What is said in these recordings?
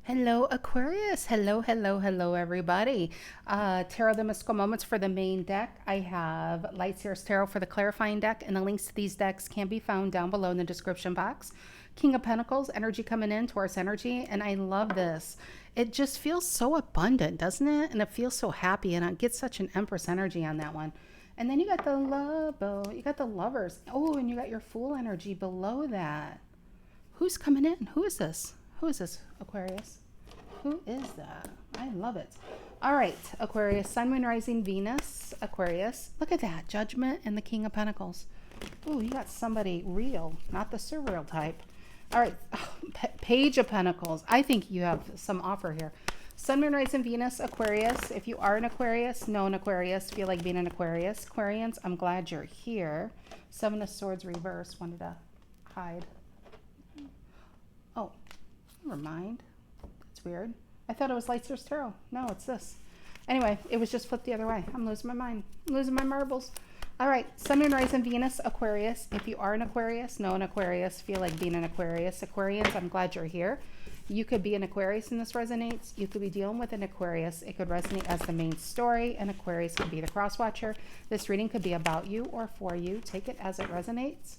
Hello, Aquarius. Hello, hello, hello, everybody. Tarot the Mystical Moments for the main deck. I have Light Seers Tarot for the clarifying deck, and the links to these decks can be found down below in the description box. King of Pentacles, energy coming in, Taurus energy, and I love this. It just feels so abundant, doesn't it? And it feels so happy, and I get such an Empress energy on that one. And then you got the you got the Lovers. Oh, and you got your Fool energy below that. Who's coming in? Who is this? Who is this, Aquarius? Who is that? I love it. All right, Aquarius, Sun, Moon, Rising, Venus, Aquarius. Look at that, Judgment and the King of Pentacles. Oh, you got somebody real, not the surreal type. All right, Page of Pentacles. I think you have some offer here. Sun, Moon, Rising, Venus, Aquarius. If you are an Aquarius, know an Aquarius, feel like being an Aquarius. Aquarians, I'm glad you're here. Seven of Swords reverse. Wanted to hide. Oh, never mind. That's weird. I thought it was Light Seers Tarot. No, it's this. Anyway, it was just flipped the other way. I'm losing my mind. I'm losing my marbles. All right, Sun, Moon, Rising, Venus, Aquarius. If you are an Aquarius, know an Aquarius, feel like being an Aquarius. Aquarians, I'm glad you're here. You could be an Aquarius and this resonates. You could be dealing with an Aquarius. It could resonate as the main story. An Aquarius could be the cross-watcher. This reading could be about you or for you. Take it as it resonates.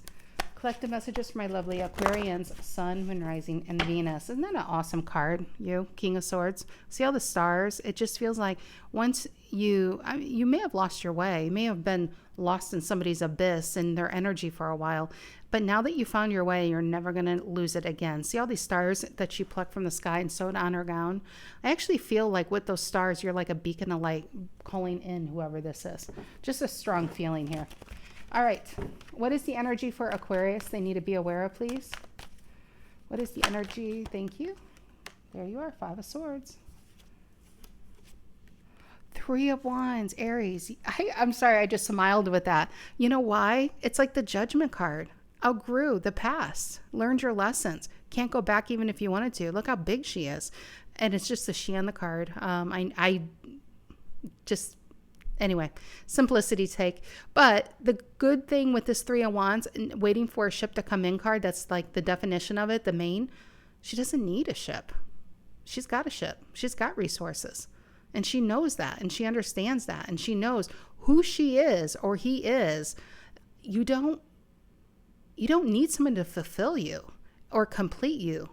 Collective messages for my lovely Aquarians, Sun, Moon, Rising, and Venus. Isn't that an awesome card? You, King of Swords. See all the stars? It just feels like once you may have lost your way. You may have been lost in somebody's abyss and their energy for a while. But now that you found your way, you're never going to lose it again. See all these stars that you plucked from the sky and sewed on her gown? I actually feel like with those stars, you're like a beacon of light calling in whoever this is. Just a strong feeling here. All right, what is the energy for Aquarius they need to be aware of, please? What is the energy? Thank you. There you are, Five of Swords. Three of Wands, Aries. I'm sorry, I just smiled with that. You know why? It's like the Judgment card. Outgrew the past, learned your lessons, can't go back even if you wanted to. Look how big she is. And it's just the she on the card. Anyway, simplicity take. But the good thing with this Three of Wands, waiting for a ship to come in card, that's like the definition of it, the main, she doesn't need a ship. She's got a ship. She's got resources. And she knows that, and she understands that, and she knows who she is or he is. You don't need someone to fulfill you or complete you.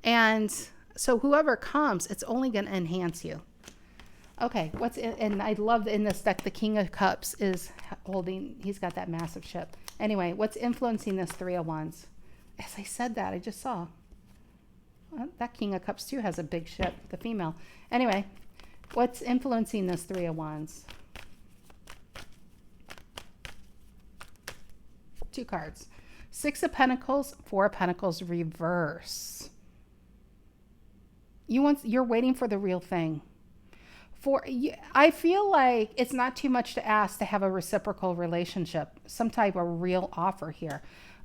And so whoever comes, it's only going to enhance you. Okay, and I love in this deck, the King of Cups is holding, he's got that massive ship. Anyway, what's influencing this Three of Wands? As I said that, I just saw. Well, that King of Cups too has a big ship, the female. Anyway, what's influencing this Three of Wands? Two cards. Six of Pentacles, Four of Pentacles reverse. You're waiting for the real thing. I feel like it's not too much to ask to have a reciprocal relationship, some type of real offer here.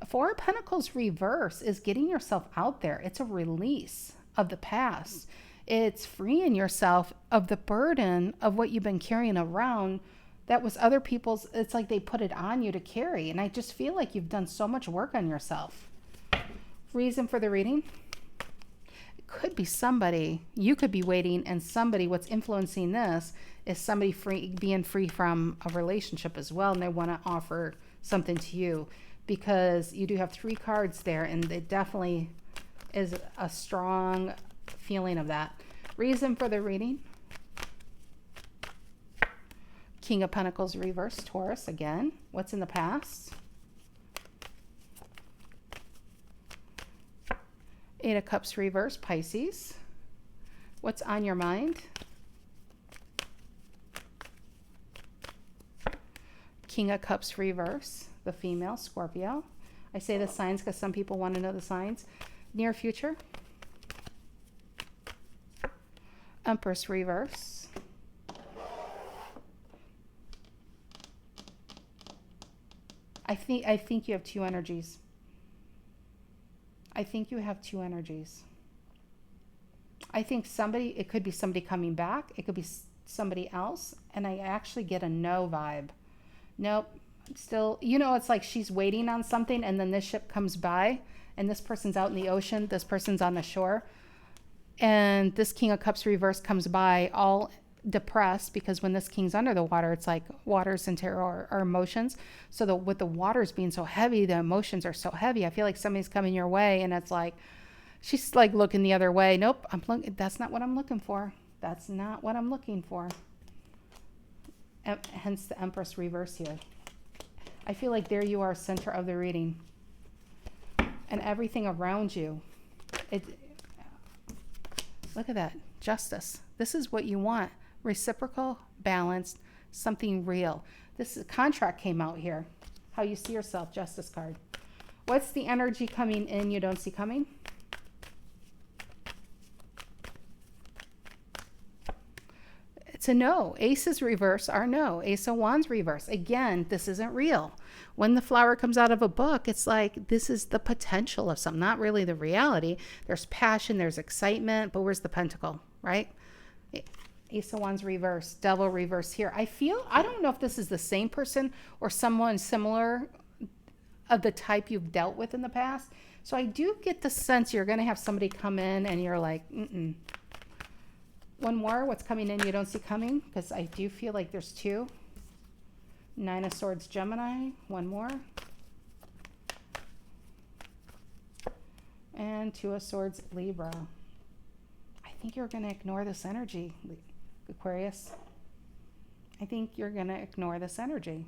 Four of Pentacles reverse is getting yourself out there. It's a release of the past. It's freeing yourself of the burden of what you've been carrying around that was other people's. It's like they put it on you to carry. And I just feel like you've done so much work on yourself. Reason for the reading? Could be somebody you could be waiting, and somebody, what's influencing this is somebody being free from a relationship as well, and they want to offer something to you because you do have three cards there, and it definitely is a strong feeling of that. Reason for the reading? King of Pentacles reverse, Taurus again. What's in the past? Eight of Cups reverse, Pisces. What's on your mind? King of Cups reverse, the female, Scorpio. I say the signs because some people want to know the signs. Near future. Empress reverse. I think you have two energies. I think you have two energies. I think it could be somebody coming back. It could be somebody else. And I actually get a no vibe. Nope. Still, it's like she's waiting on something, and then this ship comes by and this person's out in the ocean. This person's on the shore. And this King of Cups reverse comes by all depressed, because when this king's under the water, it's like waters and tarot are emotions. So with the waters being so heavy, the emotions are so heavy. I feel like somebody's coming your way, and it's like she's like looking the other way. Nope, that's not what I'm looking for. That's not what I'm looking for. Hence the Empress reverse here. I feel like there you are, center of the reading, and everything around you. Look at that, justice. This is what you want. Reciprocal, balanced, something real. This contract came out here. How you see yourself, justice card. What's the energy coming in you don't see coming? It's a no. Aces reverse are no. Ace of Wands reverse. Again, this isn't real. When the flower comes out of a book, it's like this is the potential of something, not really the reality. There's passion, there's excitement, but where's the pentacle, right? Ace of Wands reverse, Devil reverse here. I don't know if this is the same person or someone similar of the type you've dealt with in the past. So I do get the sense you're going to have somebody come in and you're like, One more, what's coming in you don't see coming? Because I do feel like there's two. Nine of Swords, Gemini. One more. And Two of Swords, Libra. I think you're going to ignore this energy, Aquarius. I think you're going to ignore this energy.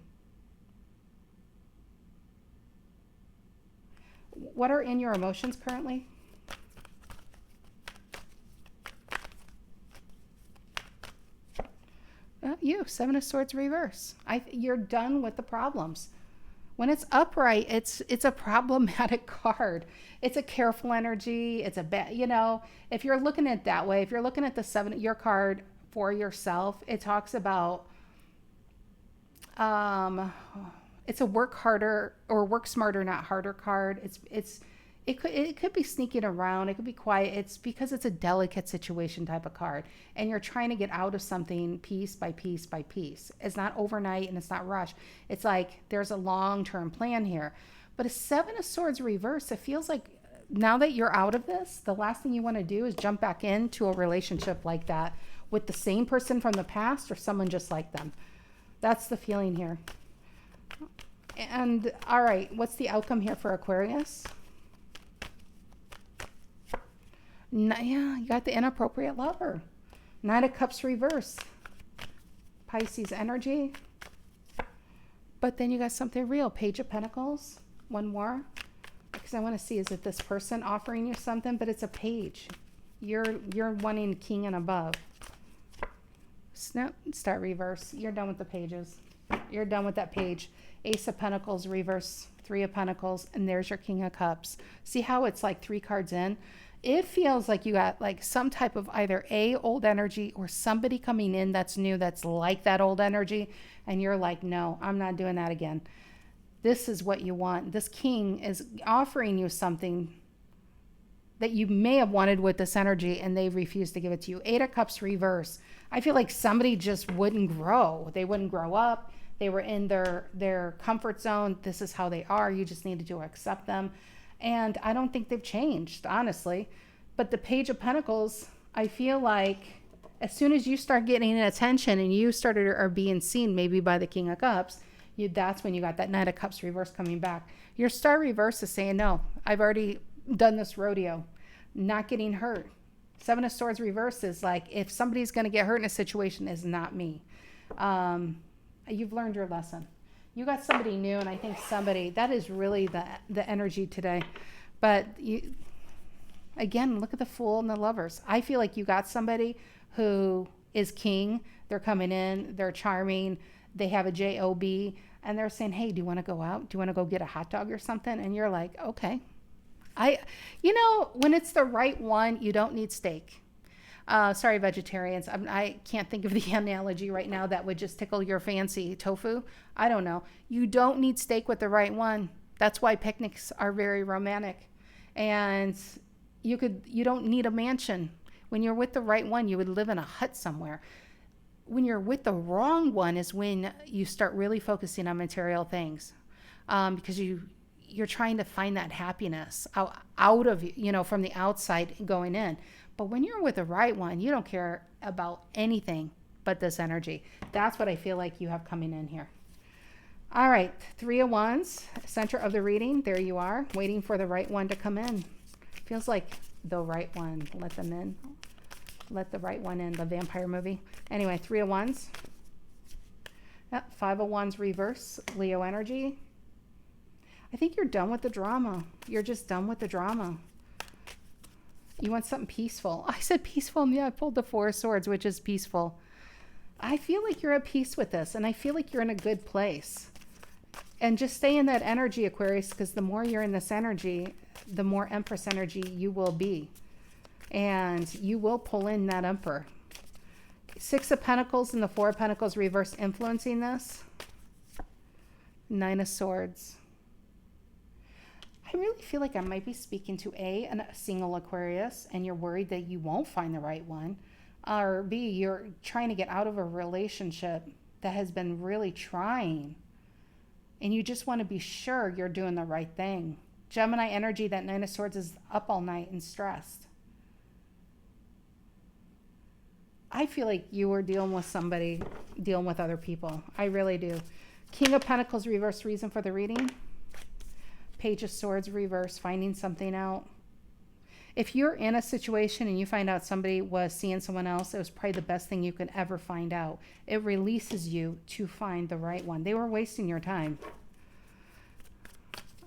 What are in your emotions currently? You, Seven of Swords reverse. You're done with the problems. When it's upright, it's a problematic card. It's a careful energy. It's a bad, if you're looking at it that way, if you're looking at the seven, your card for yourself, it talks about, it's a work harder or work smarter, not harder card. It could be sneaking around. It could be quiet. It's because it's a delicate situation type of card. And you're trying to get out of something piece by piece by piece. It's not overnight and it's not rushed. It's like there's a long-term plan here. But a Seven of Swords reverse, it feels like now that you're out of this, the last thing you want to do is jump back into a relationship like that with the same person from the past or someone just like them. That's the feeling here. And all right, what's the outcome here for Aquarius? Yeah, you got the inappropriate lover. Nine of Cups reverse. Pisces energy. But then you got something real. Page of Pentacles. One more. Because I want to see, is it this person offering you something? But it's a page. You're wanting king and above. Snap, start reverse. You're done with the pages. You're done with that page. Ace of Pentacles reverse. Three of Pentacles. And there's your King of Cups. See how it's like 3 cards in? It feels like you got like some type of either old energy or somebody coming in that's new, that's like that old energy. And you're like, no, I'm not doing that again. This is what you want. This king is offering you something that you may have wanted with this energy and they refused to give it to you. Eight of Cups reverse. I feel like somebody just wouldn't grow. They wouldn't grow up. They were in their comfort zone. This is how they are. You just needed to accept them. And I don't think they've changed, honestly. But the Page of Pentacles, I feel like as soon as you start getting attention and you started or being seen maybe by the King of Cups, that's when you got that Knight of Cups reverse coming back. Your Star reverse is saying, no, I've already done this rodeo, not getting hurt. Seven of Swords reverse is like, if somebody's going to get hurt in a situation, it's not me. You've learned your lesson. You got somebody new, and I think that is really the energy today. But again, look at the Fool and the Lovers. I feel like you got somebody who is king. They're coming in. They're charming. They have a job, and they're saying, hey, do you want to go out? Do you want to go get a hot dog or something? And you're like, okay. When it's the right one, you don't need steak. Sorry, vegetarians. I can't think of the analogy right now that would just tickle your fancy. Tofu? I don't know. You don't need steak with the right one. That's why picnics are very romantic. And you don't need a mansion. When you're with the right one, you would live in a hut somewhere. When you're with the wrong one is when you start really focusing on material things. Because you're trying to find that happiness out of, from the outside going in. But when you're with the right one, you don't care about anything but this energy. That's what I feel like you have coming in here. All right, Three of Wands, center of the reading. There you are, waiting for the right one to come in. Feels like the right one. Let them in. Let the right one in, the vampire movie. Anyway, Three of Wands. Yep, Five of Wands reverse, Leo energy. I think you're done with the drama. You're just done with the drama. You want something peaceful. I said peaceful, and yeah, I pulled the Four of Swords, which is peaceful. I feel like you're at peace with this, and I feel like you're in a good place. And just stay in that energy, Aquarius, because the more you're in this energy, the more Empress energy you will be. And you will pull in that Emperor. Six of Pentacles and the Four of Pentacles reverse influencing this. Nine of Swords. I really feel like I might be speaking to a single Aquarius, and you're worried that you won't find the right one. Or B, you're trying to get out of a relationship that has been really trying. And you just want to be sure you're doing the right thing. Gemini energy, that Nine of Swords is up all night and stressed. I feel like you were dealing with somebody, dealing with other people. I really do. King of Pentacles reverse, reason for the reading. Page of Swords reverse, finding something out. If you're in a situation and you find out somebody was seeing someone else, it was probably the best thing you could ever find out. It releases you to find the right one. They were wasting your time.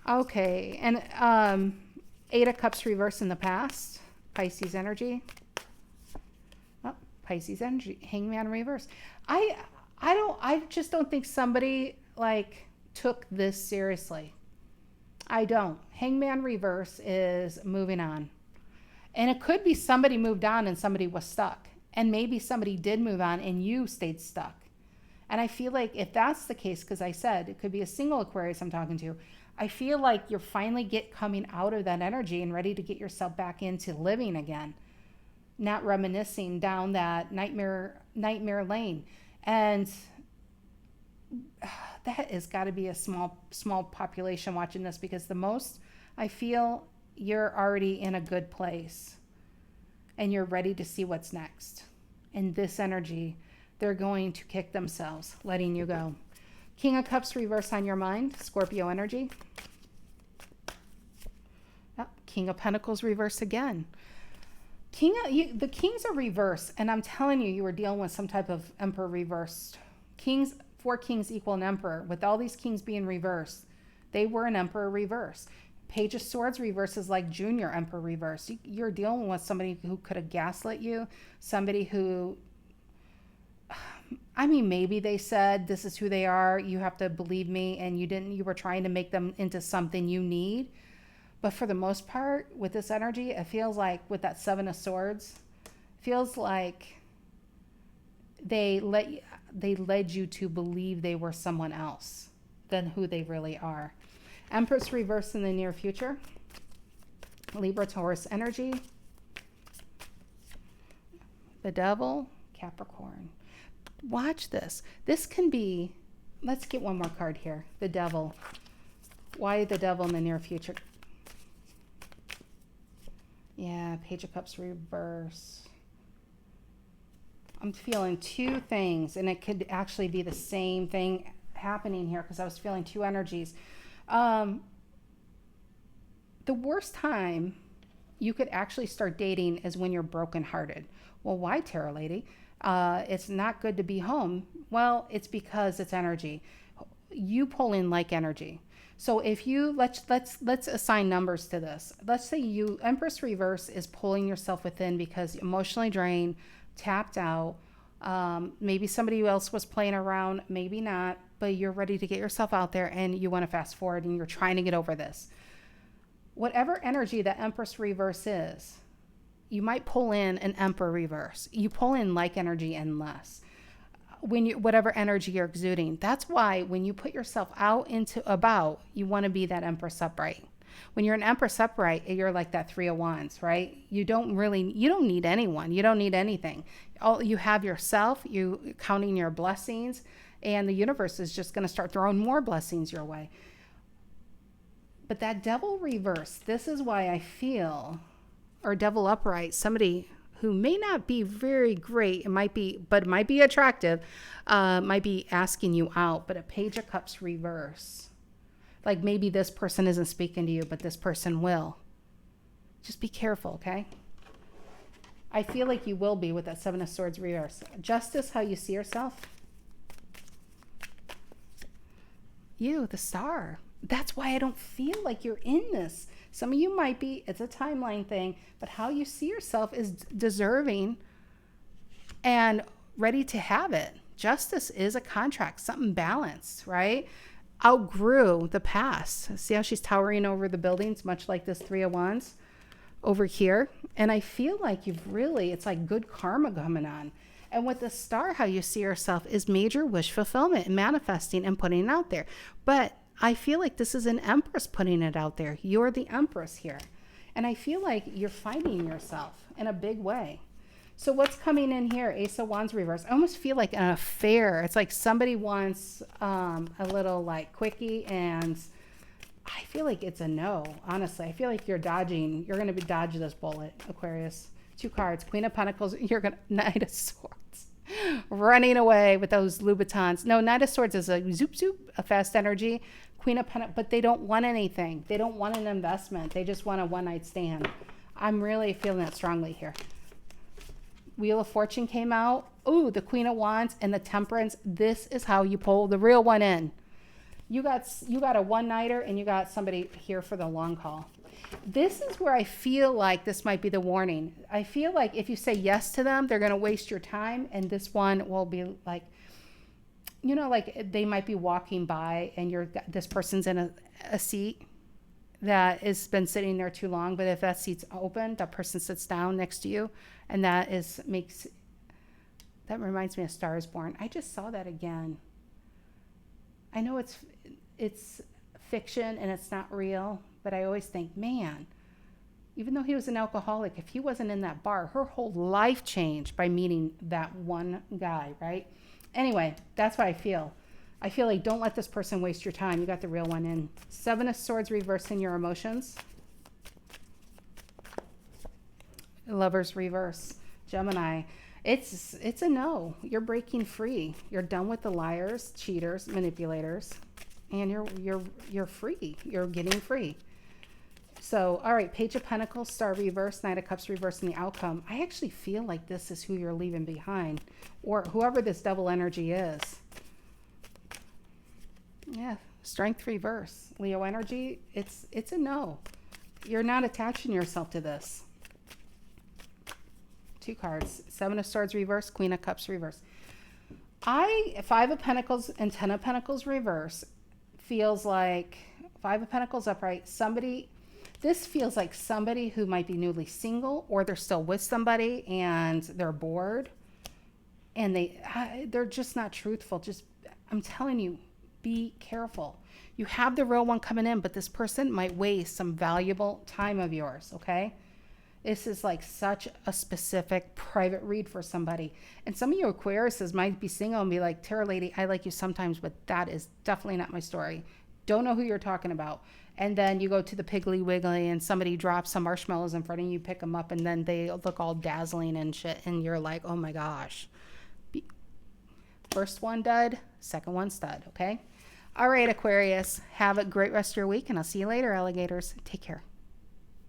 Okay, and Eight of Cups reverse in the past. Pisces energy. Oh, Pisces energy. Hangman reverse. I just don't think somebody like took this seriously. I don't. Hangman reverse is moving on. And it could be somebody moved on and somebody was stuck. And maybe somebody did move on and you stayed stuck. And I feel like if that's the case, because I said it could be a single Aquarius I'm talking to, I feel like you're finally coming out of that energy and ready to get yourself back into living again. Not reminiscing down that nightmare lane. And that has got to be a small population watching this, because the most I feel you're already in a good place and you're ready to see what's next. In this energy, they're going to kick themselves, letting you go. King of Cups reverse on your mind, Scorpio energy. Oh, King of Pentacles reverse again. The Kings are reversed, and I'm telling you, you were dealing with some type of Emperor reversed. Four Kings equal an Emperor. With all these Kings being reversed, they were an Emperor reverse. Page of Swords reverse is like Junior Emperor reverse. You're dealing with somebody who could have gaslit you, somebody who, I mean, maybe they said, this is who they are, you have to believe me, and you were trying to make them into something you need. But for the most part, with this energy, it feels like with that Seven of Swords, feels like they led you to believe they were someone else than who they really are. Empress reverse in the near future. Libra, Taurus energy. The Devil, Capricorn. Watch this. This can be, let's get one more card here. The Devil. Why the Devil in the near future? Yeah, Page of Cups reverse. I'm feeling two things, and it could actually be the same thing happening here, because I was feeling two energies. The worst time you could actually start dating is when you're brokenhearted. Well, why, Tarot Lady? It's not good to be home. Well, it's because it's energy. You pull in like energy. So if you let's assign numbers to this. Let's say you Empress reverse is pulling yourself within because emotionally drained, tapped out. Maybe somebody else was playing around, maybe not, but you're ready to get yourself out there and you want to fast forward and you're trying to get over this. Whatever energy that Empress reverse is, you might pull in an Emperor reverse. You pull in like energy and less. Whatever energy you're exuding. That's why when you put yourself out you want to be that Empress upright. When you're an Empress upright, you're like that Three of Wands, right? You don't need anyone. You don't need anything. You have yourself, you counting your blessings, and the universe is just going to start throwing more blessings your way. But that Devil reverse, this is why I feel, or Devil upright, somebody who may not be very great, it might be attractive, might be asking you out, but a Page of Cups reverse. Like maybe this person isn't speaking to you, but this person will. Just be careful, okay? I feel like you will be with that Seven of Swords reverse. Justice, how you see yourself. You, the Star. That's why I don't feel like you're in this. Some of you might be, it's a timeline thing, but how you see yourself is deserving and ready to have it. Justice is a contract, something balanced, right? Outgrew the past. See how she's towering over the buildings, much like this Three of Wands over here. And I feel like it's like good karma coming on. And with the Star, how you see yourself is major wish fulfillment and manifesting and putting it out there. But I feel like this is an Empress putting it out there. You're the Empress here. And I feel like you're finding yourself in a big way. So what's coming in here? Ace of Wands reverse. I almost feel like an affair. It's like somebody wants a little like quickie, and I feel like it's a no. Honestly, I feel like you're going to be dodging this bullet, Aquarius. 2 cards, Queen of Pentacles. You're going to, Knight of Swords. Running away with those Louboutins. No, Knight of Swords is a zoop zoop, a fast energy. Queen of Pentacles, but they don't want anything. They don't want an investment. They just want a one-night stand. I'm really feeling that strongly here. Wheel of Fortune came out. Ooh, the Queen of Wands and the Temperance. This is how you pull the real one in. You got a one-nighter, and you got somebody here for the long haul. This is where I feel like this might be the warning. I feel like if you say yes to them, they're going to waste your time, and this one will be like, you know, like they might be walking by and this person's in a seat that has been sitting there too long. But if that seat's open, that person sits down next to you, and that reminds me of Star is Born. I just saw that again. I know it's fiction and it's not real, but I always think, man, even though he was an alcoholic, if he wasn't in that bar, her whole life changed by meeting that one guy, right? Anyway, that's what I feel. I feel like don't let this person waste your time. You got the real one in. 7 of Swords reversing your emotions. Lovers reverse. Gemini. It's a no. You're breaking free. You're done with the liars, cheaters, manipulators, and you're free. You're getting free. So, all right, Page of Pentacles, Star reverse, Knight of Cups reverse, and the outcome. I actually feel like this is who you're leaving behind, or whoever this double energy is. Yeah, Strength reverse. Leo energy, it's a no. You're not attaching yourself to this. 2 cards. 7 of Swords reverse, Queen of Cups reverse. 5 of Pentacles and 10 of Pentacles reverse feels like 5 of Pentacles upright. This feels like somebody who might be newly single, or they're still with somebody and they're bored and they're just not truthful. I'm telling you, be careful. You have the real one coming in, but this person might waste some valuable time of yours, okay? This is like such a specific private read for somebody. And some of you Aquariuses might be single and be like, Tarot Lady, I like you sometimes, but that is definitely not my story. Don't know who you're talking about. And then you go to the Piggly Wiggly and somebody drops some marshmallows in front of you, you pick them up, and then they look all dazzling and shit. And you're like, oh my gosh. First one dud, second one stud, okay? All right, Aquarius, have a great rest of your week, and I'll see you later, alligators. Take care.